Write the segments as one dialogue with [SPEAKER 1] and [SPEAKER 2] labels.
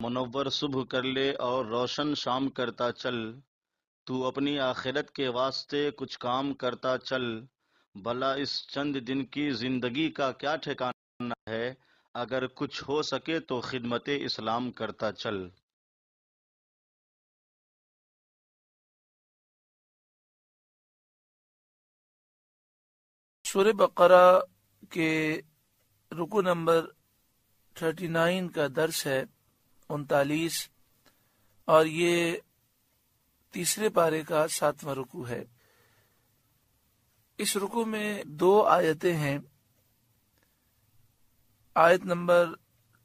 [SPEAKER 1] منور صبح کر لے اور روشن شام کرتا چل، تو اپنی آخرت کے واسطے کچھ کام کرتا چل، بھلا اس چند دن کی زندگی کا کیا ٹھکانہ ہے، اگر کچھ ہو سکے تو خدمت اسلام کرتا چل۔
[SPEAKER 2] سورہ بقرہ کے رکو نمبر 39 کا درس ہے 39، اور یہ تیسرے پارے کا 7واں رکو ہے۔ اس رکو میں 2 آیتیں ہیں، آیت نمبر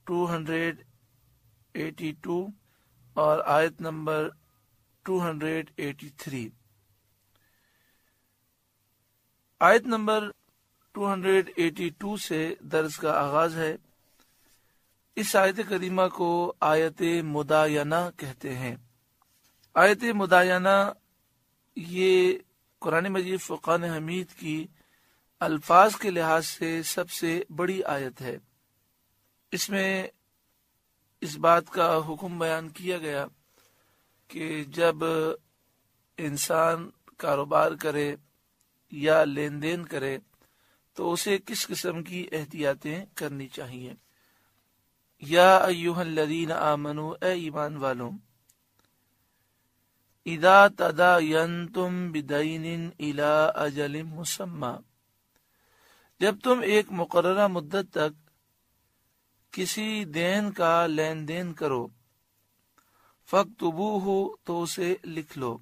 [SPEAKER 2] 282 اور آیت نمبر 283۔ آیت نمبر 282 سے درس کا آغاز ہے۔ اس آیت کریمہ کو آیت مداینہ کہتے ہیں۔ آیت مداینہ یہ قرآن مجید فرقان حمید کی الفاظ کے لحاظ سے سب سے بڑی آیت ہے۔ اس میں اس بات کا حکم بیان کیا گیا کہ جب انسان کاروبار کرے یا لین دین کرے تو اسے کس قسم کی احتیاطیں کرنی چاہیے۔ یا ایھا الذین آمنوا، اے ایمان والوں، اذا تداینتم بدین الی اجل مسمی، جب تم ایک مقررہ مدت تک کسی دین کا لین دین کرو، فاکتبوہ، تو اسے لکھ لو۔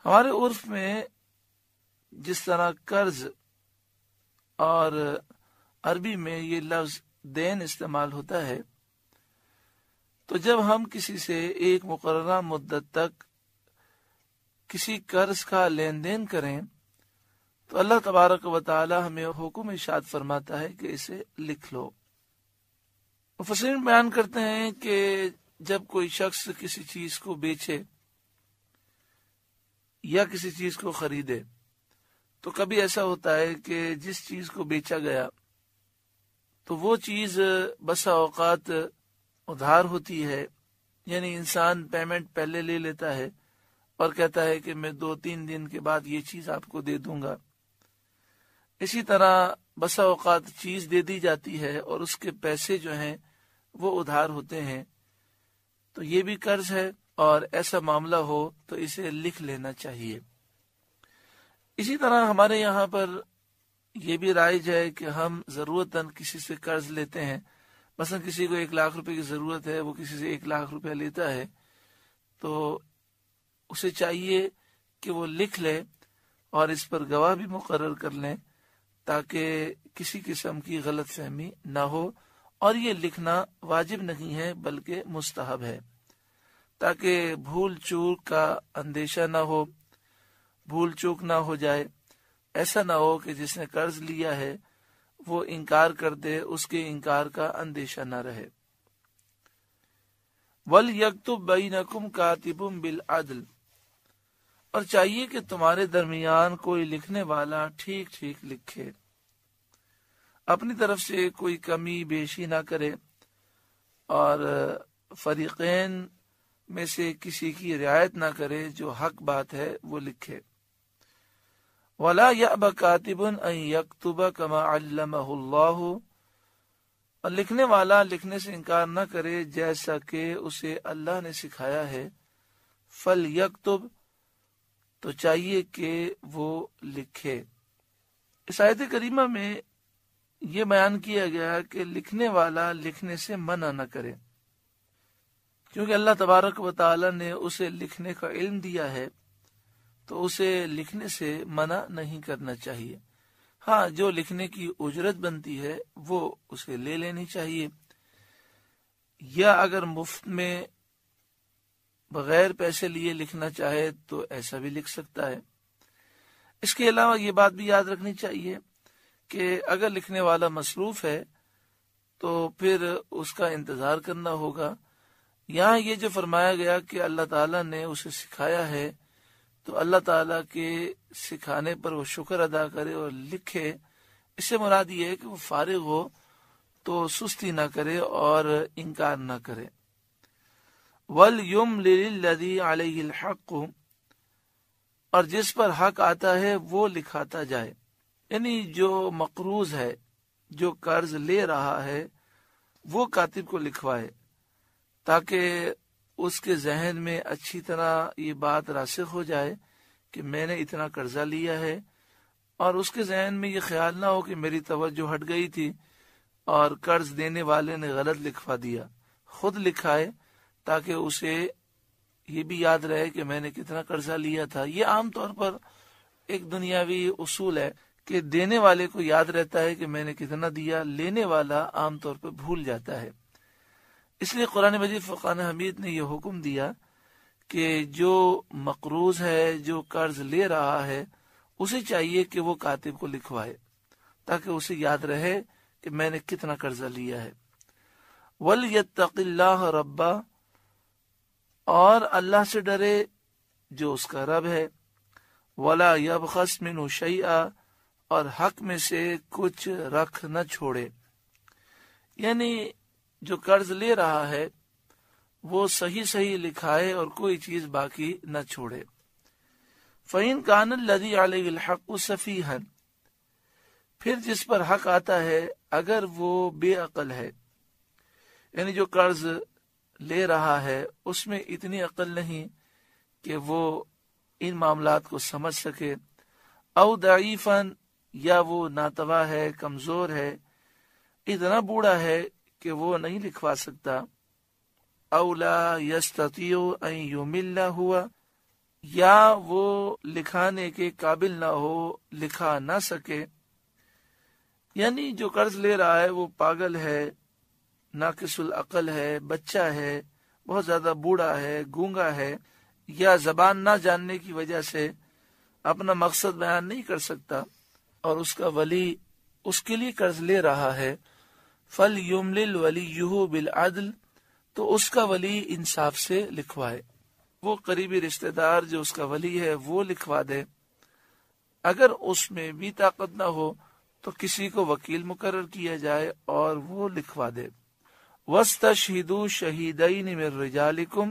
[SPEAKER 2] ہمارے عرف میں جس طرح قرض اور عربی میں یہ لفظ دین استعمال ہوتا ہے، تو جب ہم کسی سے ایک مقررہ مدت تک کسی قرض کا لین دین کریں تو اللہ تبارک و تعالی ہمیں حکم ارشاد فرماتا ہے کہ اسے لکھ لو۔ مفسرین بیان کرتے ہیں کہ جب کوئی شخص کسی چیز کو بیچے یا کسی چیز کو خریدے تو کبھی ایسا ہوتا ہے کہ جس چیز کو بیچا گیا تو وہ چیز بسا اوقات ادھار ہوتی ہے، یعنی انسان پیمنٹ پہلے لے لیتا ہے اور کہتا ہے کہ میں 2-3 دن کے بعد یہ چیز آپ کو دے دوں گا۔ اسی طرح بسا اوقات چیز دے دی جاتی ہے اور اس کے پیسے جو ہیں وہ ادھار ہوتے ہیں، تو یہ بھی قرض ہے، اور ایسا معاملہ ہو تو اسے لکھ لینا چاہیے۔ اسی طرح ہمارے یہاں پر یہ بھی رائج ہے کہ ہم ضرورتاً کسی سے قرض لیتے ہیں، مثلا کسی کو 1 لاکھ روپے کی ضرورت ہے، وہ کسی سے 1 لاکھ روپے لیتا ہے، تو اسے چاہیے کہ وہ لکھ لے اور اس پر گواہ بھی مقرر کر لیں تاکہ کسی قسم کی غلط فہمی نہ ہو، اور یہ لکھنا واجب نہیں ہے بلکہ مستحب ہے، تاکہ بھول چوک کا اندیشہ نہ ہو، بھول چوک نہ ہو جائے، ایسا نہ ہو کہ جس نے قرض لیا ہے وہ انکار کر دے، اس کے انکار کا اندیشہ نہ رہے۔ وَلْيَكْتُبْ بَيْنَكُمْ كَاتِبٌ بِالْعَدْلِ، اور چاہیے کہ تمہارے درمیان کوئی لکھنے والا ٹھیک ٹھیک لکھے، اپنی طرف سے کوئی کمی بیشی نہ کرے اور فریقین میں سے کسی کی رعایت نہ کرے، جو حق بات ہے وہ لکھے۔ وَلَا يَأْبَ كَاتِبٌ أَن يَكْتُبَ كَمَا عَلَّمَهُ اللَّهُ، اور لکھنے والا لکھنے سے انکار نہ کرے جیسا کہ اسے اللہ نے سکھایا ہے۔ فَلْيَكْتُبْ، تو چاہیے کہ وہ لکھے۔ اس آیت کریمہ میں یہ بیان کیا گیا کہ لکھنے والا لکھنے سے منع نہ کرے، کیونکہ اللہ تبارک و تعالی نے اسے لکھنے کا علم دیا ہے، تو اسے لکھنے سے منع نہیں کرنا چاہیے۔ ہاں، جو لکھنے کی اجرت بنتی ہے وہ اسے لے لینی چاہیے، یا اگر مفت میں بغیر پیسے لیے لکھنا چاہے تو ایسا بھی لکھ سکتا ہے۔ اس کے علاوہ یہ بات بھی یاد رکھنی چاہیے کہ اگر لکھنے والا مصروف ہے تو پھر اس کا انتظار کرنا ہوگا۔ یہاں یہ جو فرمایا گیا کہ اللہ تعالیٰ نے اسے سکھایا ہے، تو اللہ تعالیٰ کے سکھانے پر وہ شکر ادا کرے اور لکھے۔ اس سے مراد یہ ہے کہ وہ فارغ ہو تو سستی نہ کرے اور انکار نہ کرے۔ وَلْيُمْلِلِ الَّذِي عَلَيْهِ الْحَقُّ، اور جس پر حق آتا ہے وہ لکھاتا جائے، یعنی جو مقروض ہے، جو قرض لے رہا ہے، وہ کاتب کو لکھوائے تاکہ اس کے ذہن میں اچھی طرح یہ بات راسخ ہو جائے کہ میں نے اتنا قرضہ لیا ہے، اور اس کے ذہن میں یہ خیال نہ ہو کہ میری توجہ ہٹ گئی تھی اور قرض دینے والے نے غلط لکھوا دیا۔ خود لکھائے تاکہ اسے یہ بھی یاد رہے کہ میں نے کتنا قرضہ لیا تھا۔ یہ عام طور پر ایک دنیاوی اصول ہے کہ دینے والے کو یاد رہتا ہے کہ میں نے کتنا دیا، لینے والا عام طور پر بھول جاتا ہے۔ اس لیے قرآن مجید فرقان حمید نے یہ حکم دیا کہ جو مقروض ہے، جو قرض لے رہا ہے، اسے چاہیے کہ وہ کاتب کو لکھوائے تاکہ اسے یاد رہے کہ میں نے کتنا قرضہ لیا ہے۔ وَلْيَتَّقِ اللَّهَ رَبَّهُ، اور اللہ سے ڈرے جو اس کا رب ہے۔ وَلَا يَبْخَسْ مِنْهُ شَيْئًا، اور حق میں سے کچھ رکھ نہ چھوڑے، یعنی جو قرض لے رہا ہے وہ صحیح صحیح لکھائے اور کوئی چیز باقی نہ چھوڑے۔ فَإِنْ كَانَ الَّذِي عَلَيْهِ الْحَقُّ سَفِيهًا، پھر جس پر حق آتا ہے اگر وہ بے عقل ہے، یعنی جو قرض لے رہا ہے اس میں اتنی عقل نہیں کہ وہ ان معاملات کو سمجھ سکے، او ضعیفاً، یا وہ ناتواں ہے، کمزور ہے، اتنا بوڑھا ہے کہ وہ نہیں لکھوا سکتا، او لا یستطیع ان یمل ہوا، یا وہ لکھانے کے قابل نہ ہو، لکھا نہ سکے، یعنی جو قرض لے رہا ہے وہ پاگل ہے، ناقص العقل ہے، بچہ ہے، بہت زیادہ بوڑھا ہے، گونگا ہے، یا زبان نہ جاننے کی وجہ سے اپنا مقصد بیان نہیں کر سکتا، اور اس کا ولی اس کے لیے قرض لے رہا ہے، فَلْيُمْلِلْ وَلِيُّهُ بِالْعَدْلِ، تو اس کا ولی انصاف سے لکھوائے، وہ قریبی رشتہ دار جو اس کا ولی ہے وہ لکھوا دے۔ اگر اس میں بھی طاقت نہ ہو تو کسی کو وکیل مقرر کیا جائے اور وہ لکھوا دے۔ وَاسْتَشْهِدُوا شَهِيدَيْنِ مِن رِجَالِكُمْ،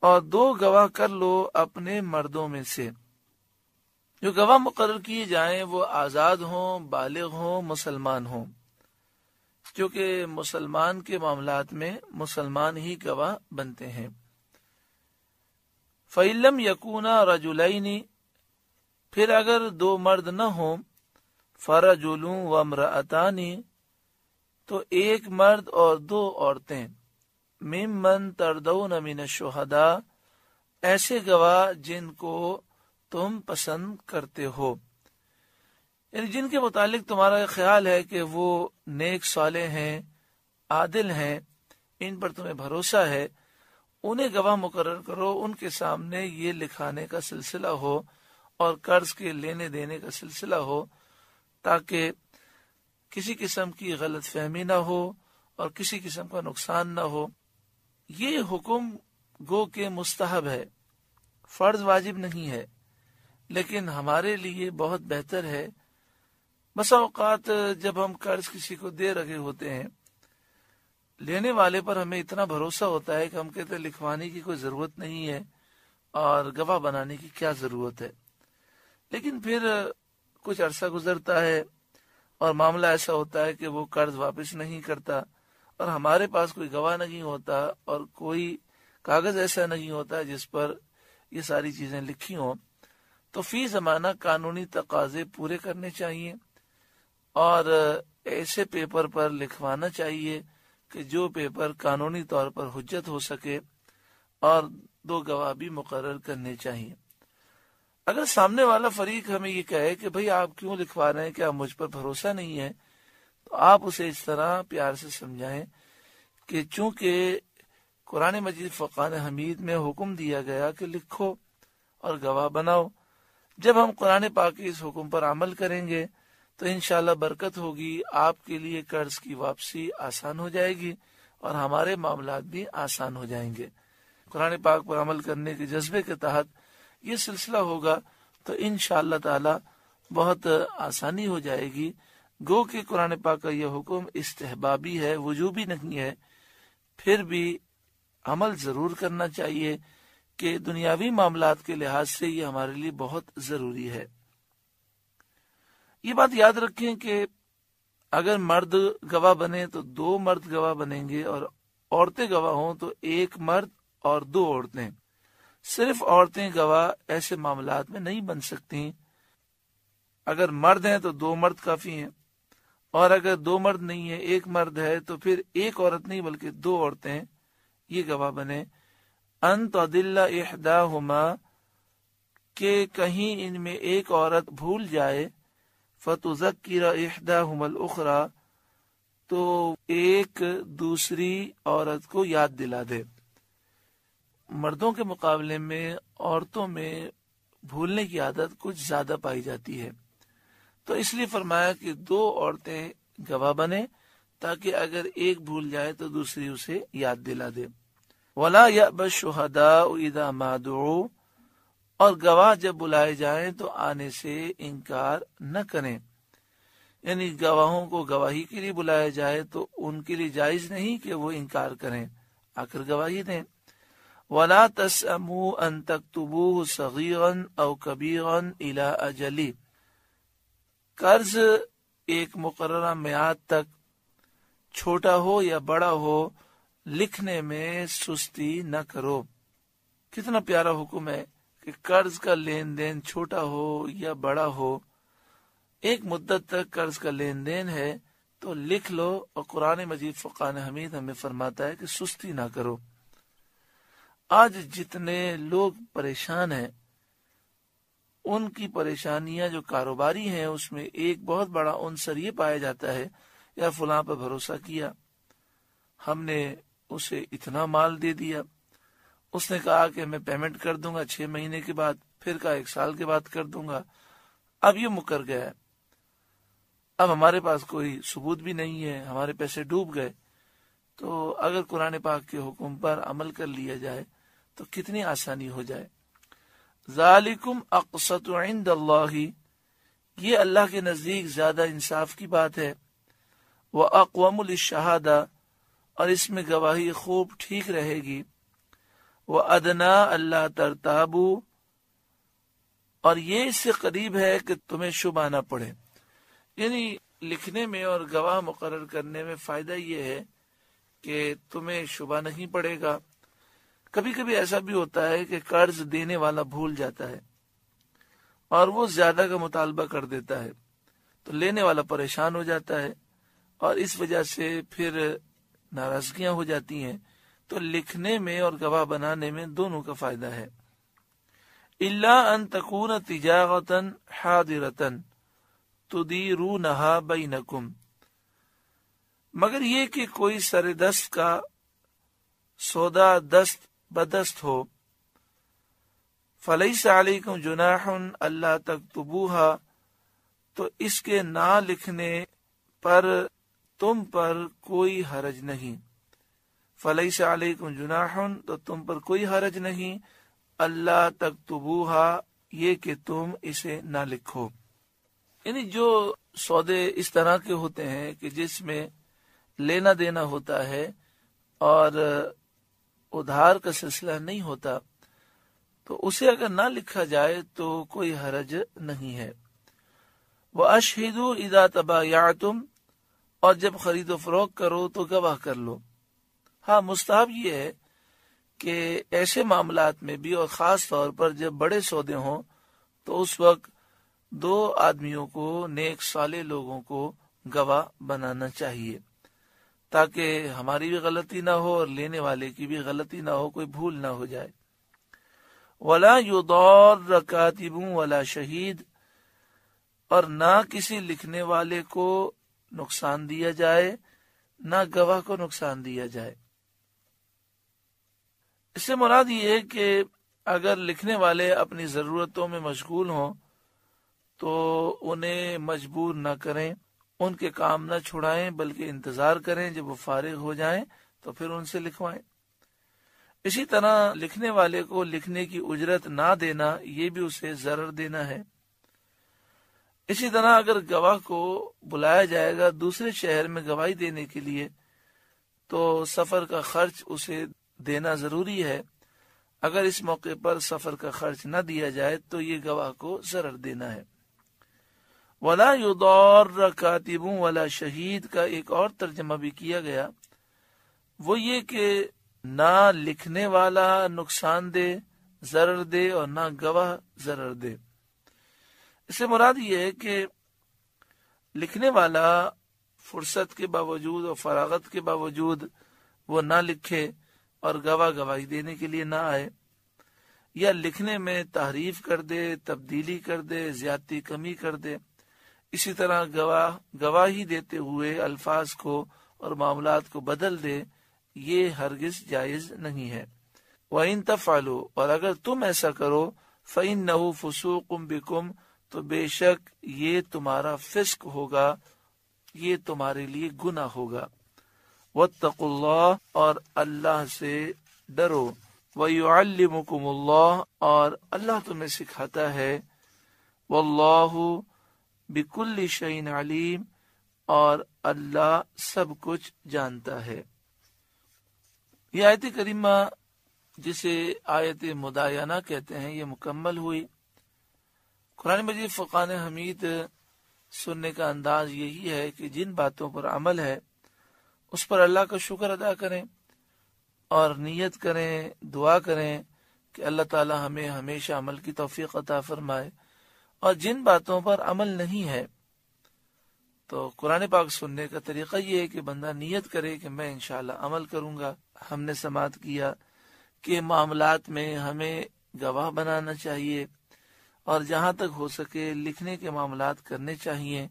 [SPEAKER 2] اور 2 گواہ کر لو اپنے مردوں میں سے۔ جو گواہ مقرر کیے جائیں وہ آزاد ہوں، بالغ ہوں، مسلمان ہوں، کیونکہ مسلمان کے معاملات میں مسلمان ہی گواہ بنتے ہیں۔ فَإِن لَّمْ يَكُونَا رَجُلَيْنِ، پھر اگر 2 مرد نہ ہوں، فَرَجُلٌ وَامْرَأَتَانِ، تو 1 مرد اور 2 عورتیں، ممن تردون من الشہداء، ایسے گواہ جن کو تم پسند کرتے ہو، یعنی جن کے متعلق تمہارا خیال ہے کہ وہ نیک صالح ہیں، عادل ہیں، ان پر تمہیں بھروسہ ہے، انہیں گواہ مقرر کرو، ان کے سامنے یہ لکھانے کا سلسلہ ہو اور قرض کے لینے دینے کا سلسلہ ہو، تاکہ کسی قسم کی غلط فہمی نہ ہو اور کسی قسم کا نقصان نہ ہو۔ یہ حکم گو کہ مستحب ہے، فرض واجب نہیں ہے، لیکن ہمارے لیے بہت بہتر ہے۔ بسا اوقات جب ہم قرض کسی کو دے رہے ہوتے ہیں، لینے والے پر ہمیں اتنا بھروسہ ہوتا ہے کہ ہم کہتے ہیں لکھوانے کی کوئی ضرورت نہیں ہے اور گواہ بنانے کی کیا ضرورت ہے، لیکن پھر کچھ عرصہ گزرتا ہے اور معاملہ ایسا ہوتا ہے کہ وہ قرض واپس نہیں کرتا، اور ہمارے پاس کوئی گواہ نہیں ہوتا اور کوئی کاغذ ایسا نہیں ہوتا جس پر یہ ساری چیزیں لکھی ہوں، تو فی زمانہ قانونی تقاضے پورے کرنے چاہیے اور ایسے پیپر پر لکھوانا چاہیے کہ جو پیپر قانونی طور پر حجت ہو سکے، اور 2 گواہ بھی مقرر کرنے چاہیے۔ اگر سامنے والا فریق ہمیں یہ کہے کہ بھئی آپ کیوں لکھوا رہے ہیں، کیا مجھ پر بھروسہ نہیں ہے، تو آپ اسے اس طرح پیار سے سمجھائیں کہ چونکہ قرآن مجید فرقان حمید میں حکم دیا گیا کہ لکھو اور گواہ بناؤ، جب ہم قرآن پاک کے اس حکم پر عمل کریں گے تو انشاءاللہ برکت ہوگی، آپ کے لیے قرض کی واپسی آسان ہو جائے گی اور ہمارے معاملات بھی آسان ہو جائیں گے۔ قرآن پاک پر عمل کرنے کے جذبے کے تحت یہ سلسلہ ہوگا تو انشاءاللہ تعالی بہت آسانی ہو جائے گی، گو کہ قرآن پاک کا یہ حکم استحبابی ہے، وجوبی نہیں ہے، پھر بھی عمل ضرور کرنا چاہیے کہ دنیاوی معاملات کے لحاظ سے یہ ہمارے لیے بہت ضروری ہے۔ یہ بات یاد رکھیں کہ اگر مرد گواہ بنے تو 2 مرد گواہ بنیں گے، اور عورتیں گواہ ہوں تو 1 مرد اور 2 عورتیں۔ صرف عورتیں گواہ ایسے معاملات میں نہیں بن سکتی۔ اگر مرد ہیں تو 2 مرد کافی ہیں، اور اگر 2 مرد نہیں ہے 1 مرد ہے تو پھر 1 عورت نہیں بلکہ 2 عورتیں یہ گواہ بنے۔ ان تضل احداہما، کہ کہیں ان میں ایک عورت بھول جائے، فتذکر احداہما الاخری، تو ایک دوسری عورت کو یاد دلا دے۔ مردوں کے مقابلے میں عورتوں میں بھولنے کی عادت کچھ زیادہ پائی جاتی ہے، تو اس لیے فرمایا کہ 2 عورتیں گواہ بنے تاکہ اگر ایک بھول جائے تو دوسری اسے یاد دلا دے۔ وَلَا يَأْبَ الشُّهَدَاءُ إِذَا مَا دُعُوا، اور گواہ جب بلائے جائیں تو آنے سے انکار نہ کریں، یعنی گواہوں کو گواہی کے لیے بلایا جائے تو ان کے لیے جائز نہیں کہ وہ انکار کریں، آ کر گواہی دیں۔ وَلَا تَسْأَمُوا أَن تَكْتُبُوهُ صَغِيرًا أَوْ كَبِيرًا إِلَىٰ أَجَلِهِ، قرض ایک مقررہ میعاد تک چھوٹا ہو یا بڑا ہو لکھنے میں سستی نہ کرو۔ کتنا پیارا حکم ہے کہ قرض کا لین دین چھوٹا ہو یا بڑا ہو، ایک مدت تک قرض کا لین دین ہے تو لکھ لو، اور قرآن مجید فرقان حمید ہمیں فرماتا ہے کہ سستی نہ کرو۔ آج جتنے لوگ پریشان ہیں، ان کی پریشانیاں جو کاروباری ہیں اس میں ایک بہت بڑا عنصر یہ پایا جاتا ہے، یا فلاں پر بھروسہ کیا، ہم نے اسے اتنا مال دے دیا، اس نے کہا کہ میں پیمنٹ کر دوں گا 6 مہینے کے بعد، پھر کہا 1 سال کے بعد کر دوں گا، اب یہ مکر گیا ہے، اب ہمارے پاس کوئی ثبوت بھی نہیں ہے، ہمارے پیسے ڈوب گئے۔ تو اگر قرآن پاک کے حکم پر عمل کر لیا جائے تو کتنی آسانی ہو جائے۔ ذالکم اقسط عند اللہ، یہ اللہ کے نزدیک زیادہ انصاف کی بات ہے۔ وَأَقْوَمُ لِلشَّهَادَةِ، اور اس میں گواہی خوب ٹھیک رہے گی۔ وَأَدْنَا أَلَّا تَرْتَابُوا، اور یہ اس سے قریب ہے کہ تمہیں شبہ نہ پڑے، یعنی لکھنے میں اور گواہ مقرر کرنے میں فائدہ یہ ہے کہ تمہیں شبہ نہیں پڑے گا۔ کبھی کبھی ایسا بھی ہوتا ہے کہ قرض دینے والا بھول جاتا ہے اور وہ زیادہ کا مطالبہ کر دیتا ہے، تو لینے والا پریشان ہو جاتا ہے، اور اس وجہ سے پھر ناراضگیاں ہو جاتی ہیں۔ تو لکھنے میں اور گواہ بنانے میں دونوں کا فائدہ ہے۔ إِلَّا أَن تَكُونَ تِجَارَةً حَاضِرَةً تُدِيرُونَهَا بَيْنَكُمْ، مگر یہ کہ کوئی سر دست کا سودا دست بدست ہو۔ فَلَيْسَ عَلَيْكُمْ جُنَاحٌ أَلَّا تَكْتُبُوهَا، تو اس کے نہ لکھنے پر تم پر کوئی حرج نہیں۔ فَلَيْسَ عَلَيْكُمْ جُنَاحٌ، تو تم پر کوئی حرج نہیں، اللہ تکتبوہا، یہ کہ تم اسے نہ لکھو۔ یعنی جو سودے اس طرح کے ہوتے ہیں کہ جس میں لینا دینا ہوتا ہے اور ادھار کا سلسلہ نہیں ہوتا، تو اسے اگر نہ لکھا جائے تو کوئی حرج نہیں ہے۔ وَأَشْهِدُوا إِذَا تَبَايَعْتُمْ، اور جب خرید و فروخت کرو تو گواہ کر لو۔ ہاں، مستحب یہ ہے کہ ایسے معاملات میں بھی، اور خاص طور پر جب بڑے سودے ہوں، تو اس وقت 2 آدمیوں کو، نیک صالح لوگوں کو گواہ بنانا چاہیے، تاکہ ہماری بھی غلطی نہ ہو اور لینے والے کی بھی غلطی نہ ہو، کوئی بھول نہ ہو جائے۔ وَلَا يُضَارَّ كَاتِبٌ وَلَا شَهِيدٌ، اور نہ کسی لکھنے والے کو نقصان دیا جائے، نہ گواہ کو نقصان دیا جائے۔ اس سے مراد یہ ہے کہ اگر لکھنے والے اپنی ضرورتوں میں مشغول ہوں تو انہیں مجبور نہ کریں، ان کے کام نہ چھڑائیں، بلکہ انتظار کریں، جب وہ فارغ ہو جائیں تو پھر ان سے لکھوائیں۔ اسی طرح لکھنے والے کو لکھنے کی اجرت نہ دینا، یہ بھی اسے ضرر دینا ہے۔ اسی طرح اگر گواہ کو بلایا جائے گا دوسرے شہر میں گواہی دینے کے لیے تو سفر کا خرچ اسے دینا ضروری ہے۔ اگر اس موقع پر سفر کا خرچ نہ دیا جائے تو یہ گواہ کو ضرر دینا ہے۔ وَلَا يُضَارَّ كَاتِبٌ وَلَا شہید کا ایک اور ترجمہ بھی کیا گیا، وہ یہ کہ نہ لکھنے والا نقصان دے، ضرر دے، اور نہ گواہ ضرر دے۔ اس سے مراد یہ ہے کہ لکھنے والا فرصت کے باوجود اور فراغت کے باوجود وہ نہ لکھے اور گواہ گواہی دینے کے لیے نہ آئے، یا لکھنے میں تحریف کر دے، تبدیلی کر دے، زیادتی کمی کر دے۔ اسی طرح گواہی دیتے ہوئے الفاظ کو اور معاملات کو بدل دے، یہ ہرگز جائز نہیں ہے۔ وَإِن تَفْعَلُوا، اور اگر تم ایسا کرو، فَإِنَّهُ فُسُوقٌ بِكُمْ، تو بے شک یہ تمہارا فسق ہوگا، یہ تمہارے لیے گناہ ہوگا۔ وَاتَّقُوا اللَّهَ، اور اللہ سے ڈرو۔ وَيُعَلِّمُكُمُ اللَّهُ، اور اللہ تمہیں سکھاتا ہے۔ وَاللَّهُ بِكُلِّ شَيْءٍ عَلِيمٌ، اور اللہ سب کچھ جانتا ہے۔ یہ آیت کریمہ جسے آیت مدایانہ کہتے ہیں، یہ مکمل ہوئی۔ قرآن مجید فرقان حمید سننے کا انداز یہی ہے کہ جن باتوں پر عمل ہے اس پر اللہ کا شکر ادا کریں اور نیت کریں، دعا کریں کہ اللہ تعالی ہمیں ہمیشہ عمل کی توفیق عطا فرمائے، اور جن باتوں پر عمل نہیں ہے تو قرآن پاک سننے کا طریقہ یہ ہے کہ بندہ نیت کرے کہ میں انشاءاللہ عمل کروں گا۔ ہم نے سماعت کیا کہ معاملات میں ہمیں گواہ بنانا چاہیے، اور جہاں تک ہو سکے لکھنے کے معاملات کرنے چاہیے،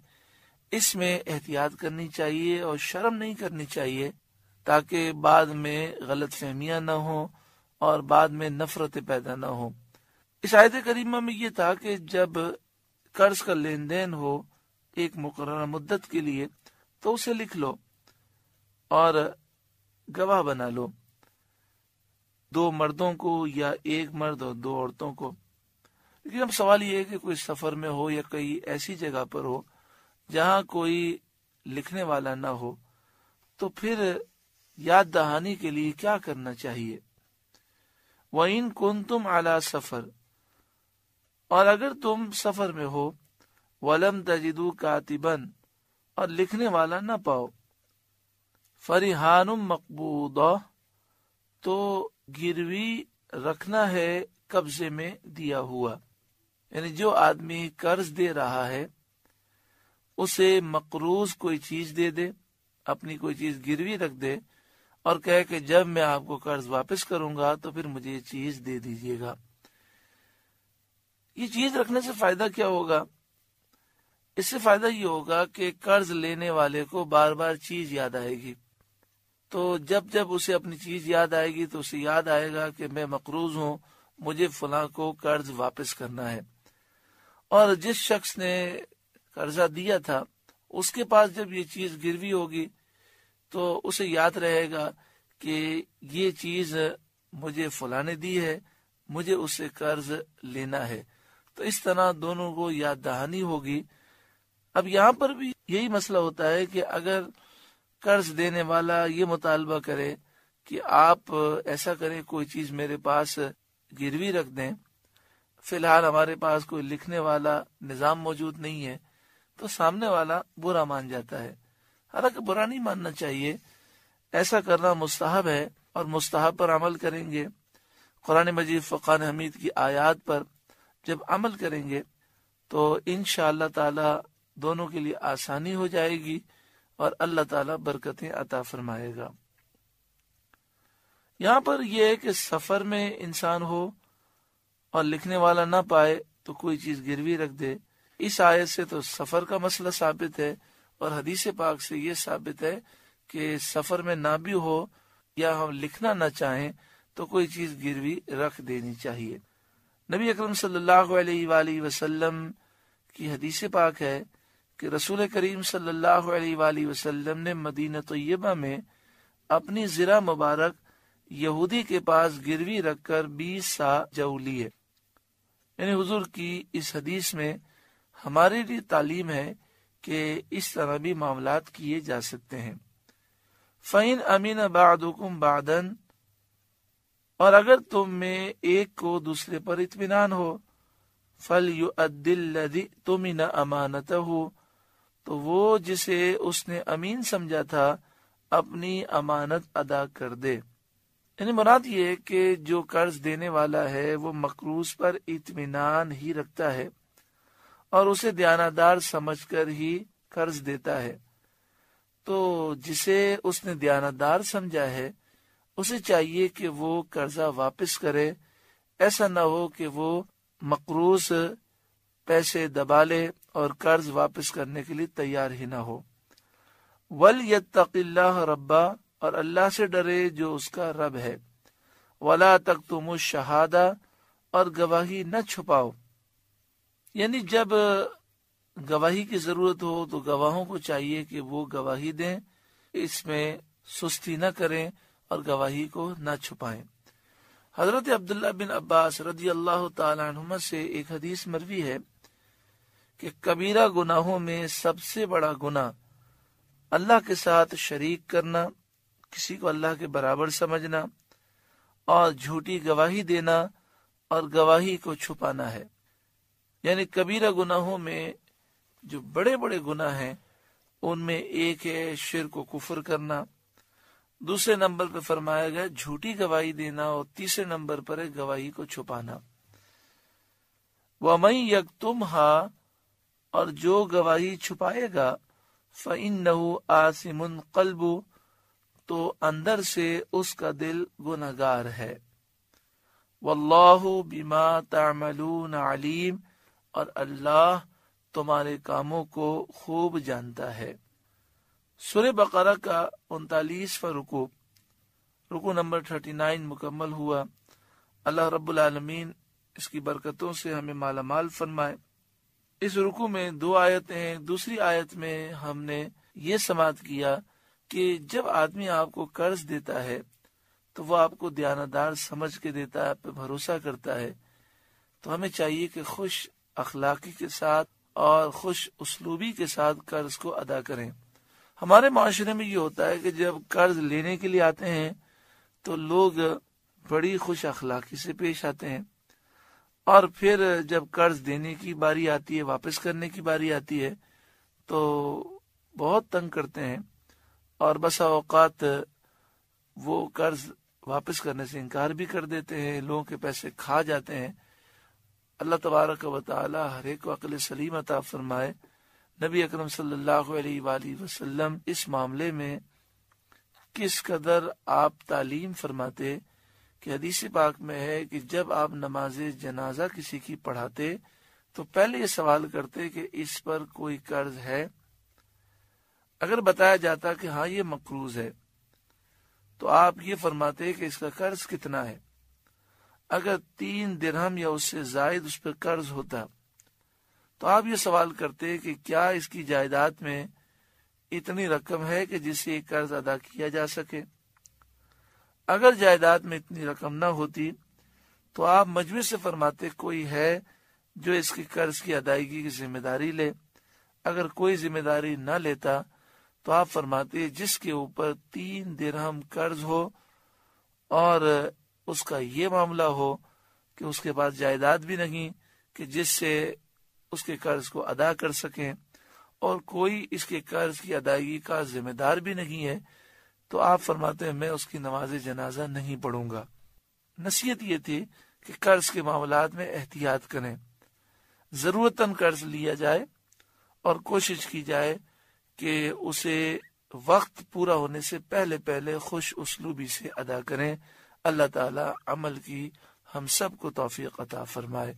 [SPEAKER 2] اس میں احتیاط کرنی چاہیے اور شرم نہیں کرنی چاہیے، تاکہ بعد میں غلط فہمیاں نہ ہوں اور بعد میں نفرتیں پیدا نہ ہوں۔ اس آیت کریمہ میں یہ تھا کہ جب قرض کا لین دین ہو ایک مقررہ مدت کے لیے تو اسے لکھ لو اور گواہ بنا لو، 2 مردوں کو یا 1 مرد اور 2 عورتوں کو۔ لیکن اب سوال یہ ہے کہ کوئی سفر میں ہو یا کئی ایسی جگہ پر ہو جہاں کوئی لکھنے والا نہ ہو، تو پھر یاد دہانی کے لیے کیا کرنا چاہیے؟ وَإِن كُنتُمْ عَلَى سَفَرٍ، اور اگر تم سفر میں ہو، وَلَمْ تَجِدُوا كَاتِبًا، اور لکھنے والا نہ پاؤ، فَرِحَانٌ مَقْبُوضَةٌ، تو گروی رکھنا ہے قبضے میں دیا ہوا، یعنی جو آدمی قرض دے رہا ہے اسے مقروض کوئی چیز دے دے، اپنی کوئی چیز گروی رکھ دے اور کہے کہ جب میں آپ کو قرض واپس کروں گا تو پھر مجھے یہ چیز دے دیجیے گا۔ یہ چیز رکھنے سے فائدہ کیا ہوگا؟ اس سے فائدہ یہ ہوگا کہ قرض لینے والے کو بار بار چیز یاد آئے گی، تو جب اسے اپنی چیز یاد آئے گی تو اسے یاد آئے گا کہ میں مقروض ہوں، مجھے فلاں کو قرض واپس کرنا ہے۔ اور جس شخص نے قرضہ دیا تھا اس کے پاس جب یہ چیز گروی ہوگی تو اسے یاد رہے گا کہ یہ چیز مجھے فلاں نے دی ہے، مجھے اس سے قرض لینا ہے، تو اس طرح دونوں کو یاد دہانی ہوگی۔ اب یہاں پر بھی یہی مسئلہ ہوتا ہے کہ اگر قرض دینے والا یہ مطالبہ کرے کہ آپ ایسا کریں، کوئی چیز میرے پاس گروی رکھ دیں، فی الحال ہمارے پاس کوئی لکھنے والا نظام موجود نہیں ہے، تو سامنے والا برا مان جاتا ہے۔ حالانکہ برا نہیں ماننا چاہیے، ایسا کرنا مستحب ہے، اور مستحب پر عمل کریں گے، قرآن مجید فرقان حمید کی آیات پر جب عمل کریں گے تو انشاءاللہ تعالی دونوں کے لیے آسانی ہو جائے گی اور اللہ تعالی برکتیں عطا فرمائے گا۔ یہاں پر یہ ہے کہ سفر میں انسان ہو اور لکھنے والا نہ پائے تو کوئی چیز گروی رکھ دے۔ اس آیت سے تو سفر کا مسئلہ ثابت ہے، اور حدیث پاک سے یہ ثابت ہے کہ سفر میں نہ بھی ہو یا ہم لکھنا نہ چاہیں تو کوئی چیز گروی رکھ دینی چاہیے۔ نبی اکرم صلی اللہ علیہ وآلہ وسلم کی حدیث پاک ہے کہ رسول کریم صلی اللہ علیہ وآلہ وسلم نے مدینہ طیبہ میں اپنی زرہ مبارک یہودی کے پاس گروی رکھ کر 20 سا جو لیے۔ یعنی حضور کی اس حدیث میں ہمارے لیے تعلیم ہے کہ اس طرح بھی معاملات کیے جا سکتے ہیں۔ فَإِنْ أَمِنَ بَعْضُكُمْ بَعْضًا، اور اگر تم میں ایک کو دوسرے پر اطمینان ہو، فَلْيُؤَدِّ الَّذِي اؤْتُمِنَ أَمَانَتَهُ، تو وہ جسے اس نے امین سمجھا تھا اپنی امانت ادا کر دے۔ یعنی مراد یہ ہے کہ جو قرض دینے والا ہے وہ مقروض پر اطمینان ہی رکھتا ہے اور اسے دیانتدار سمجھ کر ہی قرض دیتا ہے، تو جسے اس نے دیانتدار سمجھا ہے اسے چاہیے کہ وہ قرضہ واپس کرے، ایسا نہ ہو کہ وہ مقروض پیسے دبا لے اور قرض واپس کرنے کے لیے تیار ہی نہ ہو۔ وَلْيَتَّقِ اللَّهَ رَبَّهُ، اور اللہ سے ڈرے جو اس کا رب ہے۔ وَلَا تَكْتُمُوا الشَّهَادَةَ، اور گواہی نہ چھپاؤ، یعنی جب گواہی کی ضرورت ہو تو گواہوں کو چاہیے کہ وہ گواہی دیں، اس میں سستی نہ کریں اور گواہی کو نہ چھپائیں۔ حضرت عبداللہ بن عباس رضی اللہ تعالی عنہما سے ایک حدیث مروی ہے کہ کبیرہ گناہوں میں سب سے بڑا گناہ اللہ کے ساتھ شریک کرنا، کسی کو اللہ کے برابر سمجھنا، اور جھوٹی گواہی دینا اور گواہی کو چھپانا ہے۔ یعنی کبیرہ گناہوں میں جو بڑے بڑے گناہ ہیں ان میں ایک ہے شرک و کفر کرنا، دوسرے نمبر پہ فرمایا گیا جھوٹی گواہی دینا، اور تیسرے نمبر پر ہے گواہی کو چھپانا۔ وَمَن يَكْتُمْهَا، اور جو گواہی چھپائے گا، فَإِنَّهُ آثِمٌ قَلْبُهُ، تو اندر سے اس کا دل گنہگار ہے۔ وَاللَّهُ بِمَا تَعْمَلُونَ عَلِيمٌ، اور اللہ تمہارے کاموں کو خوب جانتا ہے۔ سورہ بقرہ کا 39واں رکوع نمبر 39 مکمل ہوا۔ اللہ رب العالمین اس کی برکتوں سے ہمیں مالا مال فرمائے۔ اس رکوع میں 2 آیتیں ہیں۔ دوسری آیت میں ہم نے یہ سماعت کیا کہ جب آدمی آپ کو قرض دیتا ہے تو وہ آپ کو دیانتدار سمجھ کے دیتا ہے، آپ پہ بھروسہ کرتا ہے، تو ہمیں چاہیے کہ خوش اخلاقی کے ساتھ اور خوش اسلوبی کے ساتھ قرض کو ادا کریں۔ ہمارے معاشرے میں یہ ہوتا ہے کہ جب قرض لینے کے لیے آتے ہیں تو لوگ بڑی خوش اخلاقی سے پیش آتے ہیں، اور پھر جب قرض دینے کی باری آتی ہے، واپس کرنے کی باری آتی ہے، تو بہت تنگ کرتے ہیں، اور بسا اوقات وہ قرض واپس کرنے سے انکار بھی کر دیتے ہیں، لوگوں کے پیسے کھا جاتے ہیں۔ اللہ تبارک و تعالی ہر ایک کو عقل سلیم عطا فرمائے۔ نبی اکرم صلی اللہ علیہ وآلہ وسلم اس معاملے میں کس قدر آپ تعلیم فرماتے کہ حدیث پاک میں ہے کہ جب آپ نماز جنازہ کسی کی پڑھاتے تو پہلے یہ سوال کرتے کہ اس پر کوئی قرض ہے۔ اگر بتایا جاتا کہ ہاں یہ مقروض ہے تو آپ یہ فرماتے کہ اس کا قرض کتنا ہے۔ اگر 3 درہم یا اس سے زائد اس پر قرض ہوتا تو آپ یہ سوال کرتے کہ کیا اس کی جائیداد میں اتنی رقم ہے کہ جس سے یہ قرض ادا کیا جا سکے۔ اگر جائیداد میں اتنی رقم نہ ہوتی تو آپ مجمع سے فرماتے کوئی ہے جو اس کی قرض کی ادائیگی کی ذمہ داری لے۔ اگر کوئی ذمہ داری نہ لیتا تو آپ فرماتے جس کے اوپر 3 درہم قرض ہو اور اس کا یہ معاملہ ہو کہ اس کے پاس جائیداد بھی نہیں کہ جس سے اس کے قرض کو ادا کر سکیں، اور کوئی اس کے قرض کی ادائیگی کا ذمہ دار بھی نہیں ہے، تو آپ فرماتے ہیں میں اس کی نماز جنازہ نہیں پڑھوں گا۔ نصیحت یہ تھی کہ قرض کے معاملات میں احتیاط کریں، ضرورتاً قرض لیا جائے اور کوشش کی جائے کہ اسے وقت پورا ہونے سے پہلے خوش اسلوبی سے ادا کریں۔ اللہ تعالی عمل کی ہم سب کو توفیق عطا فرمائے۔